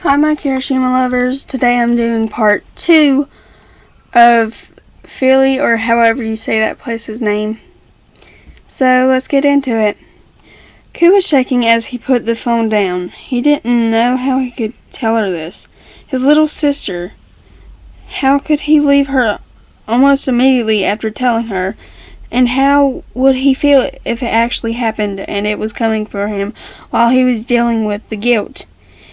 Hi, my Kirishima lovers. Today I'm doing part 2 of Pillai, or however you say that place's name. So let's get into it. Ku was shaking as he put the phone down. He didn't know how he could tell her this. His little sister. How could he leave her almost immediately after telling her? And how would he feel if it actually happened and it was coming for him while he was dealing with the guilt?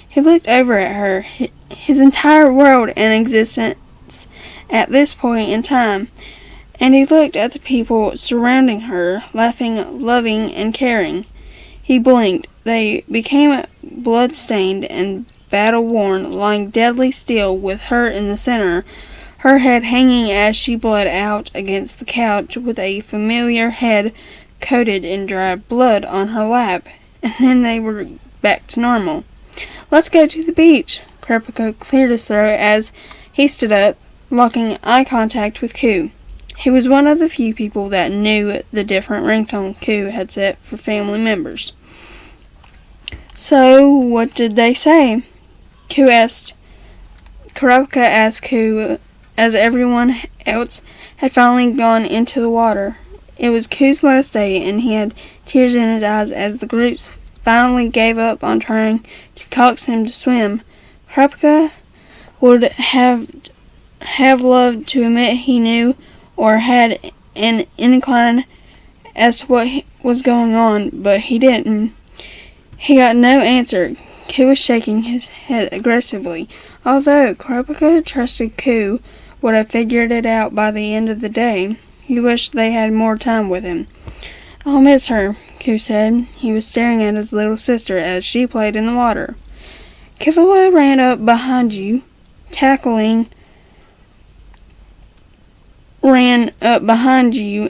He looked over at her, his entire world and existence at this point in time, and he looked at the people surrounding her, laughing, loving, and caring. He blinked. They became blood-stained and battle-worn, lying deadly still with her in the center, her head hanging as she bled out against the couch with a familiar head coated in dried blood on her lap, and then they were back to normal. "Let's go to the beach." Kurapika cleared his throat as he stood up, locking eye contact with Ku. He was one of the few people that knew the different ringtone Ku had set for family members. "So, what did they say?" Kurapika asked Ku as everyone else had finally gone into the water. It was Ku's last day, and he had tears in his eyes as the groups finally gave up on trying to coax him to swim. Kurapika would have loved to admit he knew or had an incline as to what was going on, but he didn't. He got no answer. Ku was shaking his head aggressively. Although Kurapika trusted Ku would have figured it out by the end of the day, he wished they had more time with him. "I'll miss her," Ku said. He was staring at his little sister as she played in the water. "Killua ran up behind you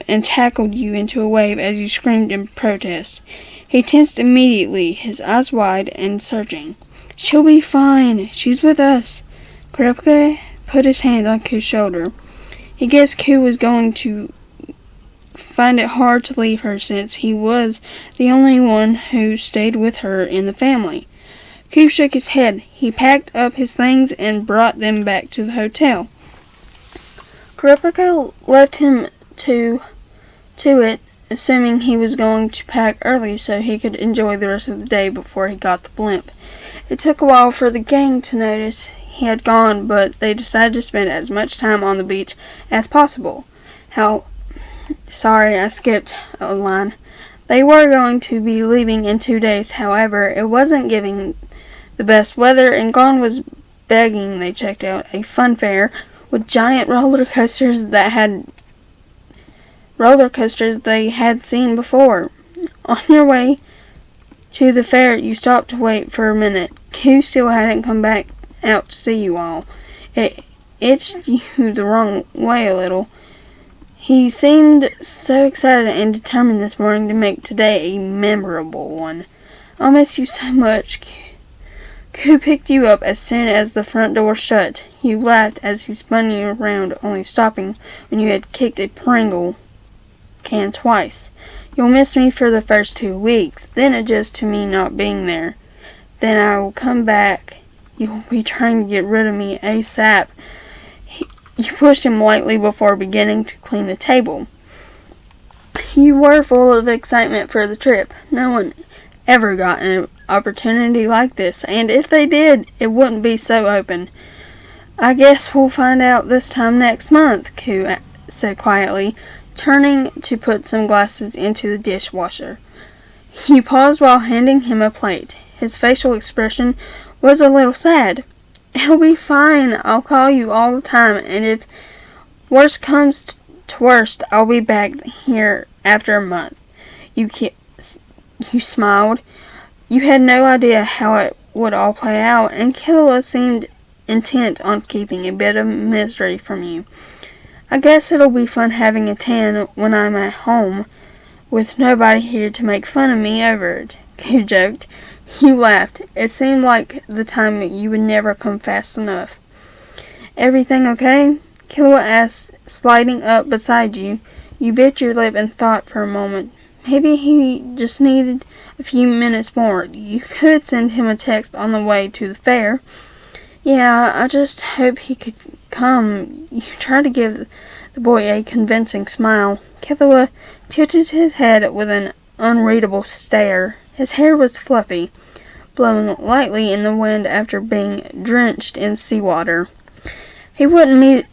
and tackled you into a wave as you screamed in protest." He tensed immediately, his eyes wide and searching. "She'll be fine. She's with us." Kurapika put his hand on Ku's shoulder. He guessed Ku was going to find it hard to leave her since he was the only one who stayed with her in the family. Ku shook his head. He packed up his things and brought them back to the hotel. Kurapika left him to it, assuming he was going to pack early so he could enjoy the rest of the day before he got the blimp. It took a while for the gang to notice he had gone, but they decided to spend as much time on the beach as possible. Sorry, I skipped a line. They were going to be leaving in 2 days, however, it wasn't giving the best weather, and Gon was begging they checked out a fun fair with giant roller coasters they had seen before. On your way to the fair, you stopped to wait for a minute. Ku still hadn't come back out to see you all. It itched you the wrong way a little. He seemed so excited and determined this morning to make today a memorable one. "I'll miss you so much." Ku picked you up as soon as the front door shut. You laughed as he spun you around, only stopping when you had kicked a Pringle can twice. "You'll miss me for the first 2 weeks, then adjust to me not being there. Then I will come back. You'll be trying to get rid of me ASAP." You pushed him lightly before beginning to clean the table. You were full of excitement for the trip. No one ever got an opportunity like this, and if they did, it wouldn't be so open. "I guess we'll find out this time next month," Ku said quietly, turning to put some glasses into the dishwasher. You paused while handing him a plate. His facial expression was a little sad. "It'll be fine. I'll call you all the time, and if worst comes to worst, I'll be back here after a month." You smiled. You had no idea how it would all play out, and Killua seemed intent on keeping a bit of mystery from you. "I guess it'll be fun having a tan when I'm at home, with nobody here to make fun of me over it," Ku joked. You laughed. It seemed like the time you would never come fast enough. "Everything okay?" Killua asked, sliding up beside you. You bit your lip and thought for a moment. Maybe he just needed a few minutes more. You could send him a text on the way to the fair. Yeah, I just hope he could come. You tried to give the boy a convincing smile. Killua tilted his head with an unreadable stare. His hair was fluffy, blowing lightly in the wind after being drenched in seawater. He wouldn't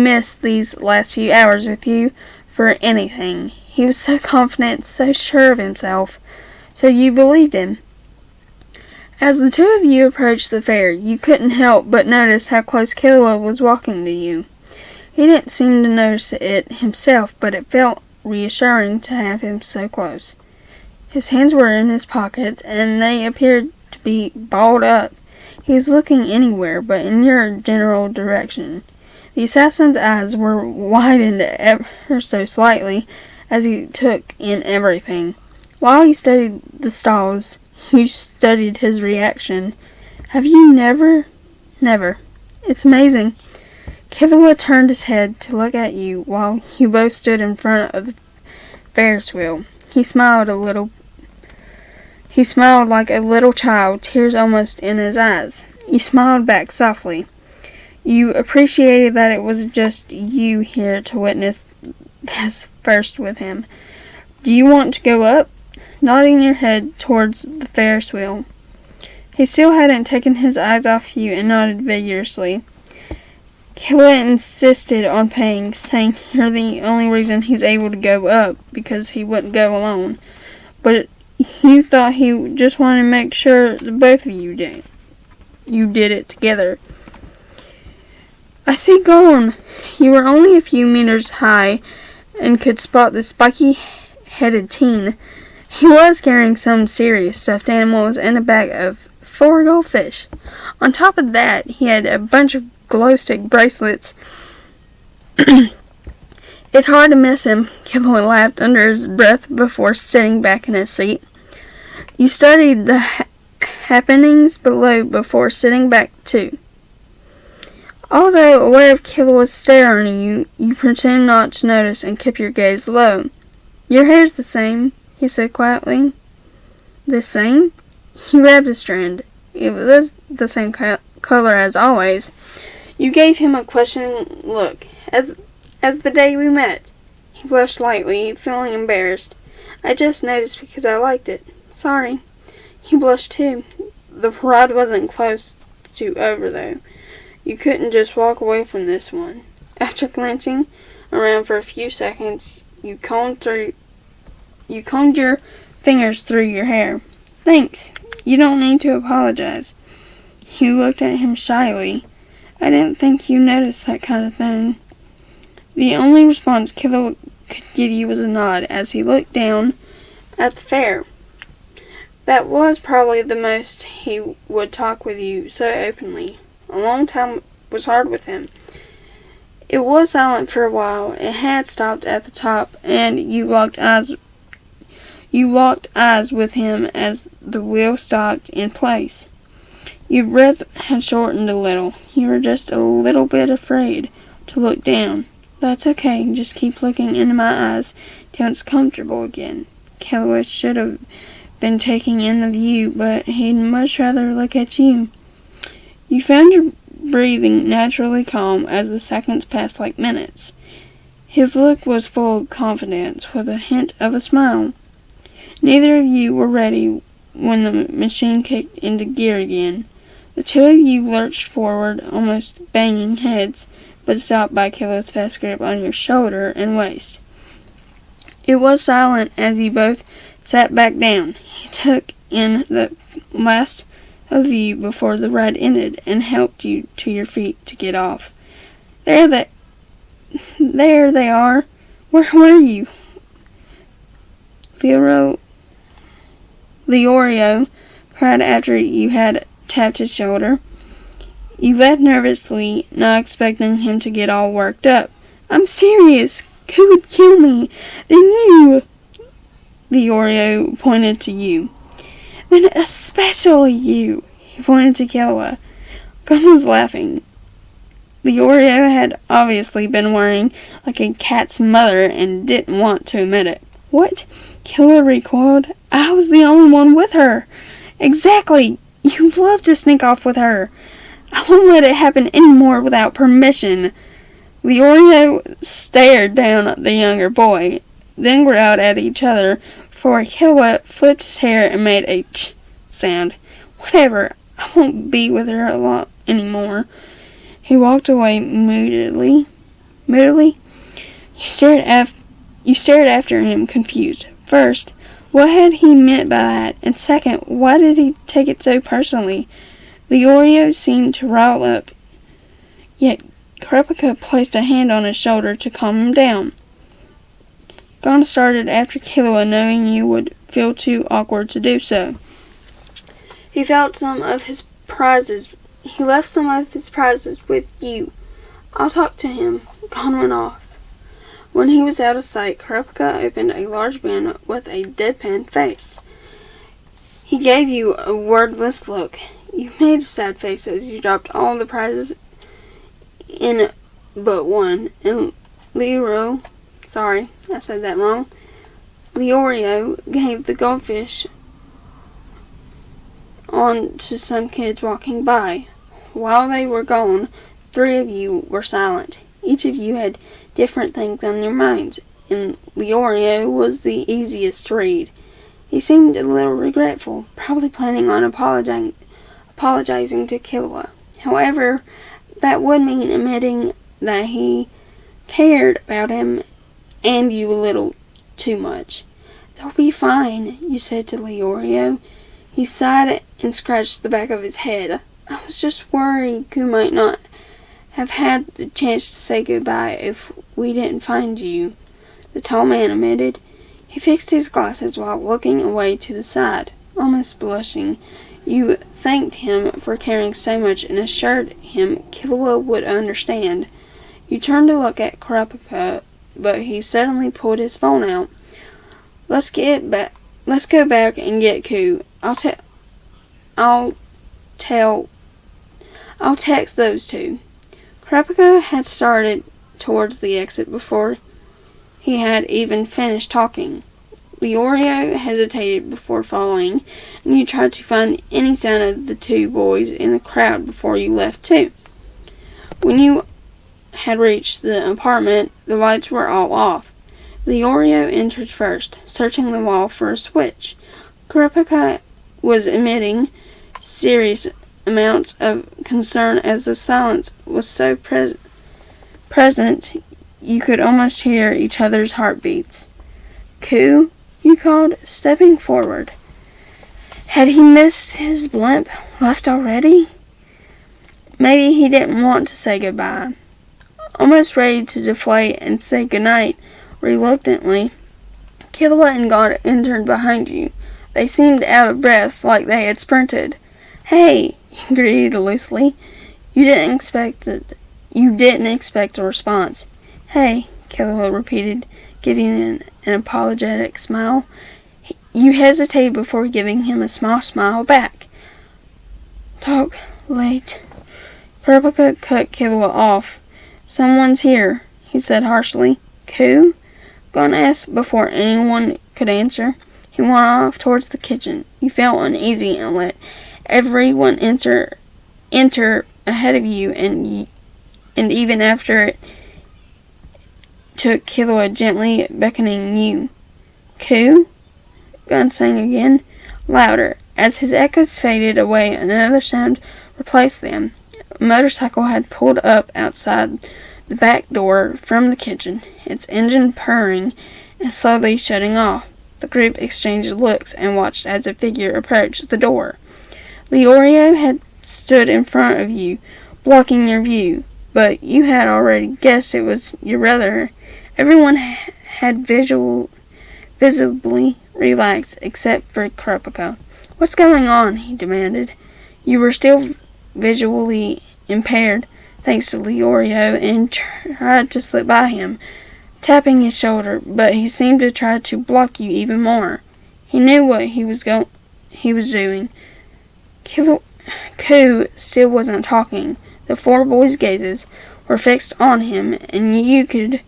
miss these last few hours with you for anything. He was so confident, so sure of himself. So you believed him. As the two of you approached the fair, you couldn't help but notice how close Killua was walking to you. He didn't seem to notice it himself, but it felt reassuring to have him so close. His hands were in his pockets, and they appeared to be balled up. He was looking anywhere but in your general direction. The assassin's eyes were widened ever so slightly as he took in everything. While he studied the stalls, you studied his reaction. Have you never? Never. It's amazing. Killua turned his head to look at you while you both stood in front of the Ferris wheel. He smiled like a little child, tears almost in his eyes. You smiled back softly. You appreciated that it was just you here to witness this first with him. Do you want to go up? Nodding your head towards the Ferris wheel. He still hadn't taken his eyes off you and nodded vigorously. Killua insisted on paying, saying you're the only reason he's able to go up, because he wouldn't go alone. But you thought he just wanted to make sure that both of you did it together. I see gone. You were only a few meters high and could spot the spiky-headed teen. He was carrying some serious stuffed animals and a bag of 4 goldfish. On top of that, he had a bunch of glow-stick bracelets. It's hard to miss him, Killua laughed under his breath before sitting back in his seat. You studied the happenings below before sitting back too. Although aware of Killua's stare on you, you pretended not to notice and kept your gaze low. Your hair's the same, he said quietly. The same? He grabbed a strand. It was the same color as always. You gave him a questioning look. As the day we met. He blushed slightly, feeling embarrassed. I just noticed because I liked it. Sorry. He blushed too. The ride wasn't close to over though. You couldn't just walk away from this one. After glancing around for a few seconds, you combed your fingers through your hair. Thanks. You don't need to apologize. You looked at him shyly. I didn't think you noticed that kind of thing. The only response Killua could give you was a nod as he looked down at the fair. That was probably the most he would talk with you so openly. A long time was hard with him. It was silent for a while. It had stopped at the top, and you locked eyes with him as the wheel stopped in place. Your breath had shortened a little. You were just a little bit afraid to look down. That's okay. Just keep looking into my eyes till it's comfortable again. Killua should have been taking in the view, but he'd much rather look at you. You found your breathing naturally calm as the seconds passed like minutes. His look was full of confidence, with a hint of a smile. Neither of you were ready when the machine kicked into gear again. The two of you lurched forward, almost banging heads, but stopped by Killua's fast grip on your shoulder and waist. It was silent as you both sat back down. He took in the last of you before the ride ended and helped you to your feet to get off. There they are. Where were you? Leorio cried after you had tapped his shoulder. You laughed nervously, not expecting him to get all worked up. I'm serious. Who would kill me? Then you. Leorio pointed to you. Then especially you. He pointed to Killua. Gunn was laughing. Leorio had obviously been worrying like a cat's mother and didn't want to admit it. What? Killua recoiled. I was the only one with her. Exactly. You love to sneak off with her. I won't let it happen anymore without permission. Leorio stared down at the younger boy, then growled at each other, for Killua flipped his hair and made a ch sound. Whatever, I won't be with her a lot anymore. He walked away moodily. You stared after him, confused. First, what had he meant by that? And second, why did he take it so personally? Leorio seemed to rile up, yet Kurapika placed a hand on his shoulder to calm him down. Gon started after Killua, knowing you would feel too awkward to do so. He left some of his prizes with you. I'll talk to him. Gon went off. When he was out of sight, Kurapika opened a large bin with a deadpan face. He gave you a wordless look. You made a sad face as you dropped all the prizes in but one, and Leorio gave the goldfish on to some kids walking by. While they were gone, 3 of you were silent. Each of you had different things on your minds, and Leorio was the easiest to read. He seemed a little regretful, probably planning on apologizing to Killua. However, that would mean admitting that he cared about him and you a little too much. They'll be fine, you said to Leorio. He sighed and scratched the back of his head. I was just worried Ku might not have had the chance to say goodbye if we didn't find you, the tall man admitted. He fixed his glasses while looking away to the side, almost blushing. You thanked him for caring so much and assured him Killua would understand. You turned to look at Kurapika, but he suddenly pulled his phone out. Let's go back and get Ku. I'll text those two. Kurapika had started towards the exit before he had even finished talking. Leorio hesitated before following, and you tried to find any sign of the 2 boys in the crowd before you left too. When you had reached the apartment, the lights were all off. Leorio entered first, searching the wall for a switch. Kurapika was emitting serious amounts of concern as the silence was so present you could almost hear each other's heartbeats. Ku, you called, stepping forward. Had he missed his blimp, left already? Maybe he didn't want to say goodbye. Almost ready to deflate and say goodnight reluctantly, Killua and God entered behind you. They seemed out of breath, like they had sprinted. Hey, he greeted loosely. You didn't expect a response. Hey, Killua repeated, giving an apologetic smile. You hesitated before giving him a small smile back. Talk late. Kurapika cut Killua off. Someone's here, he said harshly. Ku? Gon asked before anyone could answer. He went off towards the kitchen. You felt uneasy and let everyone enter ahead of you, and even after it took Killua gently beckoning you. Ku? Gon sang again, louder. As his echoes faded away, another sound replaced them. A motorcycle had pulled up outside the back door from the kitchen, its engine purring and slowly shutting off. The group exchanged looks and watched as a figure approached the door. Leorio had stood in front of you, blocking your view, but you had already guessed it was your brother. Everyone had visibly relaxed except for Kurapika. What's going on? He demanded. You were still visually impaired, thanks to Leorio, and tried to slip by him, tapping his shoulder, but he seemed to try to block you even more. He knew what he was doing. Ku still wasn't talking. The 4 boys' gazes were fixed on him, and you could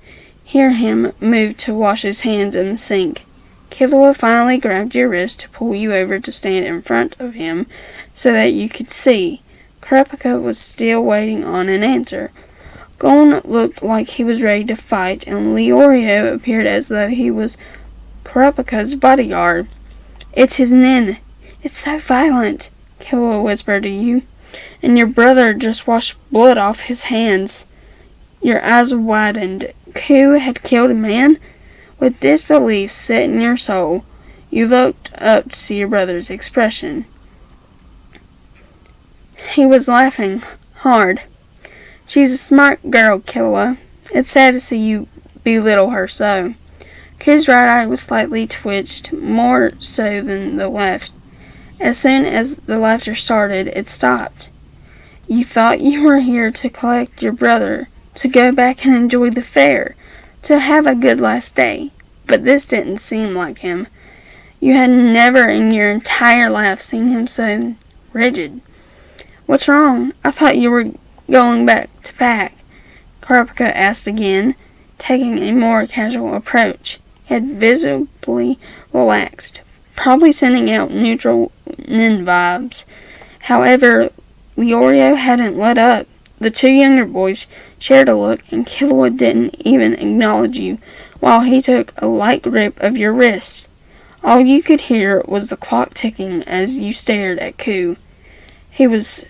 hear him move to wash his hands in the sink. Killua finally grabbed your wrist to pull you over to stand in front of him so that you could see. Kurapika was still waiting on an answer. Gon looked like he was ready to fight, and Leorio appeared as though he was Kurapika's bodyguard. "It's his nin. It's so violent," Killua whispered to you. "And your brother just washed blood off his hands." Your eyes widened. Ku had killed a man? With disbelief set in your soul, you looked up to see your brother's expression. He was laughing hard. "She's a smart girl, Killua. It's sad to see you belittle her so." Ku's right eye was slightly twitched, more so than the left. As soon as the laughter started, it stopped. "You thought you were here to collect your brother, to go back and enjoy the fair, to have a good last day. But this didn't seem like him. You had never in your entire life seen him so rigid. What's wrong? I thought you were going back to pack," Kurapika asked again, taking a more casual approach. He had visibly relaxed, probably sending out neutral nin vibes. However, Leorio hadn't let up. The two younger boys shared a look, and Killua didn't even acknowledge you while he took a light grip of your wrist. All you could hear was the clock ticking as you stared at Ku. He was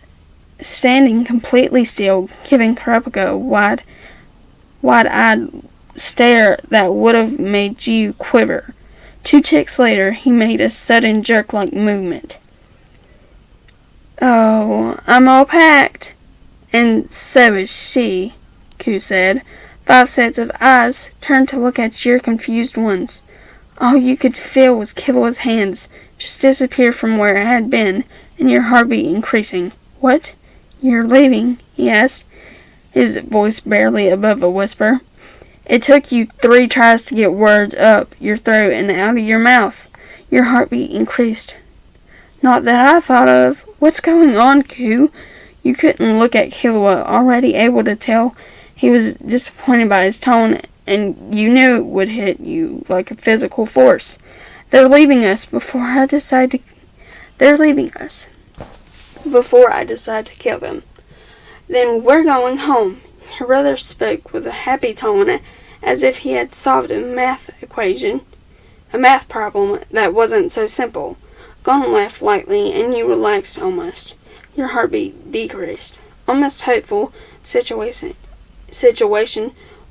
standing completely still, giving Kurapika a wide-eyed stare that would have made you quiver. 2 ticks later, he made a sudden jerk-like movement. "Oh, I'm all packed." "And so is she," Ku said. 5 sets of eyes turned to look at your confused ones. All you could feel was Killua's hands just disappear from where it had been, and your heartbeat increasing. "What? You're leaving?" he asked, his voice barely above a whisper. "It took you 3 tries to get words up your throat and out of your mouth." Your heartbeat increased. "Not that I thought of. What's going on, Ku?" You couldn't look at Killua, already able to tell he was disappointed by his tone, and you knew it would hit you like a physical force. They're leaving us before I decide to kill them. Then we're going home." Your brother spoke with a happy tone, as if he had solved a math problem that wasn't so simple. Gon laughed lightly, and you relaxed almost. Your heartbeat decreased. Almost hopeful situation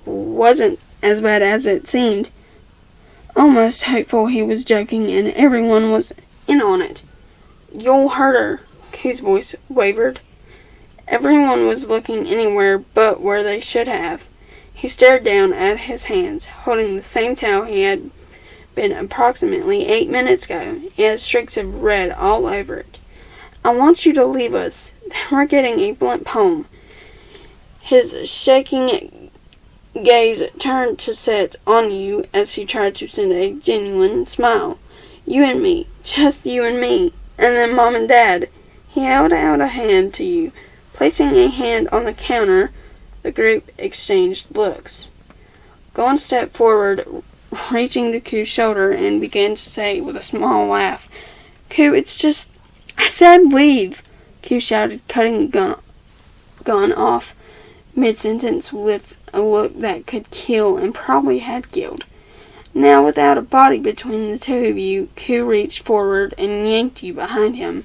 wasn't as bad as it seemed. Almost hopeful he was joking, and everyone was in on it. "You'll hurt her," Ku's voice wavered. Everyone was looking anywhere but where they should have. He stared down at his hands, holding the same towel he had been approximately 8 minutes ago. It had streaks of red all over it. "I want you to leave us. Then we're getting a blimp home." His shaking gaze turned to set on you as he tried to send a genuine smile. "You and me. Just you and me. And then Mom and Dad." He held out a hand to you. Placing a hand on the counter, the group exchanged looks. Gon stepped forward, reaching to Ku's shoulder, and began to say with a small laugh, "Ku, it's just... I said leave!" Ku shouted, cutting Gon off mid-sentence with a look that could kill and probably had killed. Now, without a body between the two of you, Ku reached forward and yanked you behind him.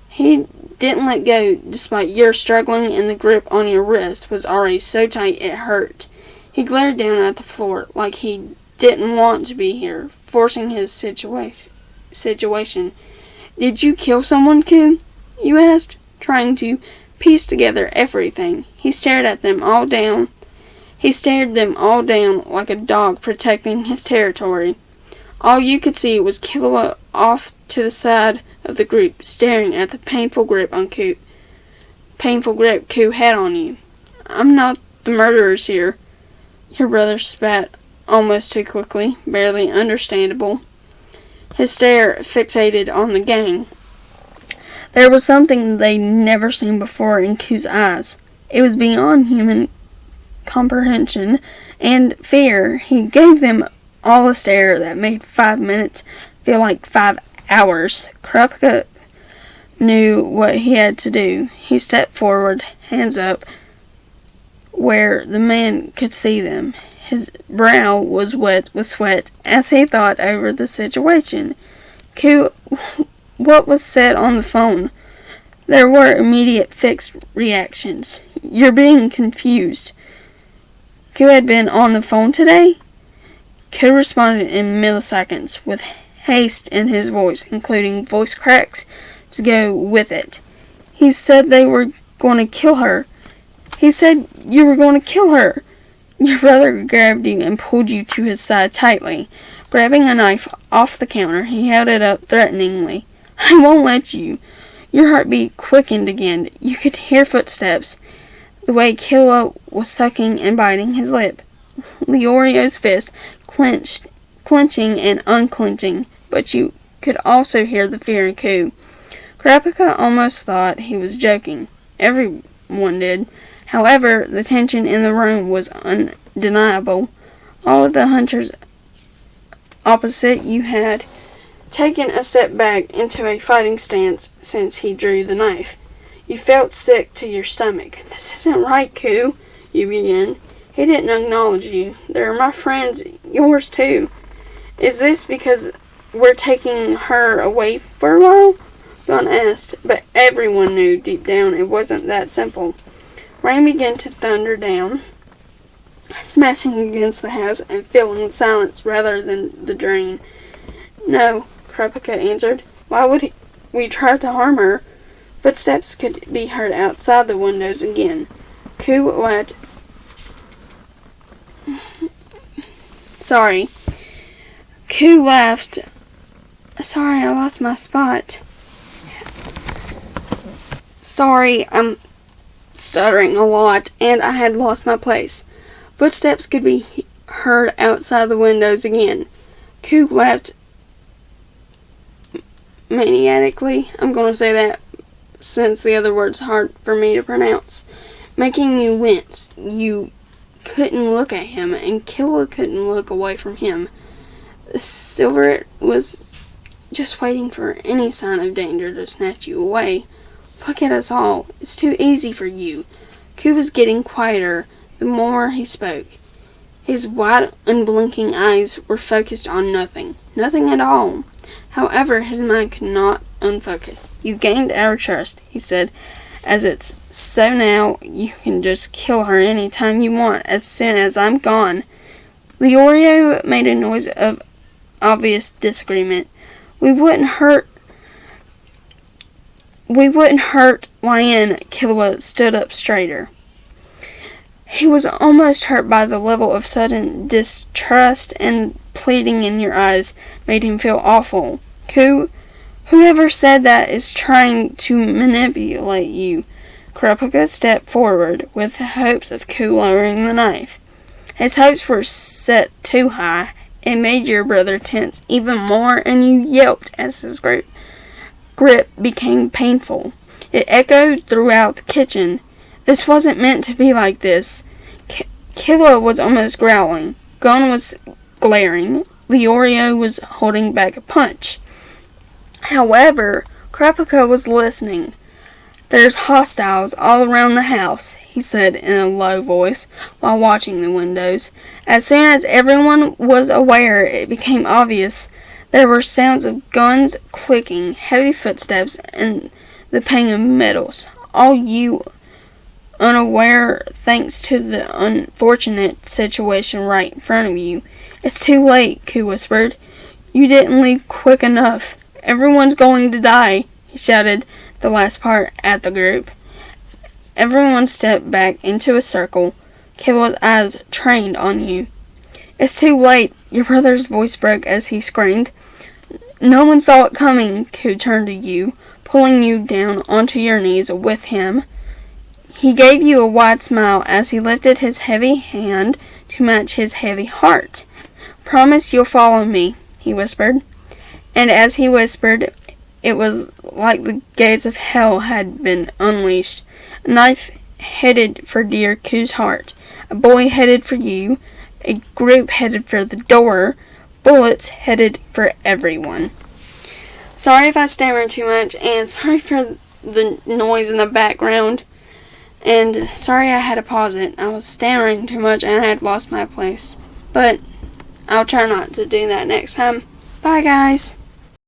He didn't let go despite your struggling, and the grip on your wrist was already so tight it hurt. He glared down at the floor like he didn't want to be here, forcing his situation. "Did you kill someone, Ku?" you asked, trying to piece together everything. He stared them all down like a dog protecting his territory. All you could see was Killua off to the side of the group, staring at the painful grip Ku had on you. "I'm not the murderers here." Your brother spat almost too quickly, barely understandable. His stare fixated on the gang. There was something they'd never seen before in Ku's eyes. It was beyond human comprehension and fear. He gave them all a stare that made 5 minutes feel like 5 hours. Kurapika knew what he had to do. He stepped forward, hands up, where the man could see them. His brow was wet with sweat as he thought over the situation. What was said on the phone? There were immediate fixed reactions. You're being confused. Q had been on the phone today? Q responded in milliseconds, with haste in his voice, including voice cracks to go with it. He said they were going to kill her. He said you were going to kill her. Your brother grabbed you and pulled you to his side tightly. Grabbing a knife off the counter, he held it up threateningly. I won't let you. Your heartbeat quickened again. You could hear footsteps. The way Killua was sucking and biting his lip. Leorio's fist clenching and unclenching, but you could also hear the fear in Ku. Kurapika almost thought he was joking. Everyone did. However, the tension in the room was undeniable. All of the hunters opposite you had taken a step back into a fighting stance since he drew the knife. You felt sick to your stomach. This isn't right, Ku, you began. He didn't acknowledge you. They're my friends, yours too. Is this because we're taking her away for a while? Gon asked, but everyone knew deep down it wasn't that simple. Rain began to thunder down, smashing against the house and filling the silence rather than the drain. No, Kurapika answered. Why would we try to harm her? Footsteps could be heard outside the windows again. Ku laughed. Sorry. Ku laughed. Sorry, I lost my spot. Sorry, I'm stuttering a lot, and I had lost my place. Footsteps could be heard outside the windows again. Ku laughed maniacally. I'm going to say that since the other word's hard for me to pronounce. Making you wince. You couldn't look at him, and Killua couldn't look away from him. Silver was just waiting for any sign of danger to snatch you away. Look at us all. It's too easy for you. Ku was getting quieter the more he spoke. His wide, unblinking eyes were focused on nothing. Nothing at all. However, his mind could not unfocus. You gained our trust, he said, as it's so now you can just kill her any time you want as soon as I'm gone. Leorio made a noise of obvious disagreement. We wouldn't hurt Lion. Killua stood up straighter. He was almost hurt by the level of sudden distrust, and pleading in your eyes made him feel awful. Ku, whoever said that is trying to manipulate you. Kurapika stepped forward with hopes of Ku lowering the knife. His hopes were set too high. It made your brother tense even more, and you yelped as his grip became painful. It echoed throughout the kitchen. This wasn't meant to be like this. Killua was almost growling. Gon was glaring. Leorio was holding back a punch. However, Kurapika was listening. There's hostiles all around the house, he said in a low voice while watching the windows. As soon as everyone was aware, it became obvious. There were sounds of guns clicking, heavy footsteps, and the pang of metals. All you unaware thanks to the unfortunate situation right in front of you. It's too late, Ku whispered. You didn't leave quick enough. Everyone's going to die, he shouted the last part at the group. Everyone stepped back into a circle, Killua's eyes trained on you. It's too late, your brother's voice broke as he screamed. No one saw it coming, Ku turned to you, pulling you down onto your knees with him. He gave you a wide smile as he lifted his heavy hand to match his heavy heart. Promise you'll follow me, he whispered. And as he whispered, it was like the gates of hell had been unleashed. A knife headed for dear Ku's heart. A boy headed for you. A group headed for the door. Bullets headed for everyone. Sorry if I stammer too much, and sorry for the noise in the background. And sorry I had to pause it. I was stammering too much and I had lost my place. But I'll try not to do that next time. Bye, guys.